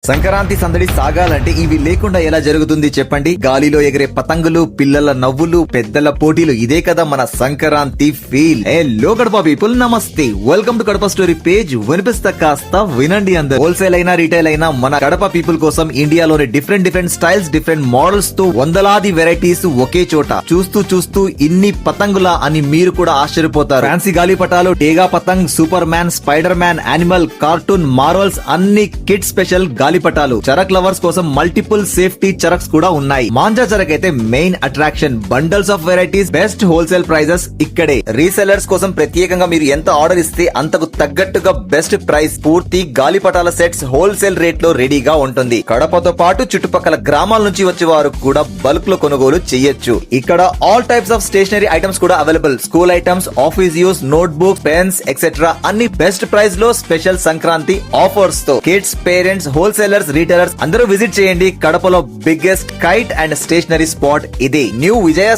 సంక్రాంతి సందడి సాగాలంటే ఇవి లేకుండా ఎలా జరుగుతుంది చెప్పండి. గాలిలో ఎగిరే పతంగులు, పిల్లల నవ్వులు, పెద్దల పోటీలు, ఇదే కదా మన Sankranti feel. Hello Kadapa people, నమస్తే, welcome to Kadapa story page. వినిపిస్తా కాస్త వినండి అందరూ. హోల్సేల్ అయినా రీటైల్ అయినా మన కడప పీపుల్ కోసం ఇండియాలోని డిఫరెంట్ స్టైల్స్, డిఫరెంట్ మోడల్స్ తో వందలాది వెరైటీస్ ఒకే చోట. చూస్తూ ఇన్ని పతంగులా అని మీరు కూడా ఆశ్చర్యపోతారు. ఫ్యాన్సీ గాలిపటాలు, డేగా పతంగ్, Superman, Spiderman, animal, cartoon, Marvels, అన్ని కిడ్ స్పెషల్ గాలిపటాలు. చరక్ లవర్స్ కోసం మల్టిపుల్ సేఫ్టీ చరక్స్ కూడా ఉన్నాయి. మాంజా చరక్ అయితే main attraction. Bundles of varieties, best wholesale prices ఇక్కడే. రీసెలర్స్ కోసం ప్రత్యేకంగా మీరు ఎంత ఆర్డర్ ఇస్తే అంతకు తగ్గట్టుగా బెస్ట్ ప్రైస్. పూర్తి గాలిపటాల సెట్స్ హోల్సేల్ రేట్ లో రెడీగా ఉంటుంది. కడపతో పాటు చుట్టుపక్కల గ్రామాల నుంచి వచ్చే వారు కూడా బల్క్ లో కొనుగోలు చేయొచ్చు. ఇక్కడ all types of stationery items కూడా available. School items, office use, notebook, pens etcetera అన్ని బెస్ట్ ప్రైస్ లో స్పెషల్ సంక్రాంతి ఆఫర్స్ తో. కిడ్స్, పేరెంట్స్, హోల్సేలర్స్, రీటైలర్స్ అందరూ విజిట్ చేయండి. కడపలో biggest kite and stationery spot ఇది. న్యూ విజయ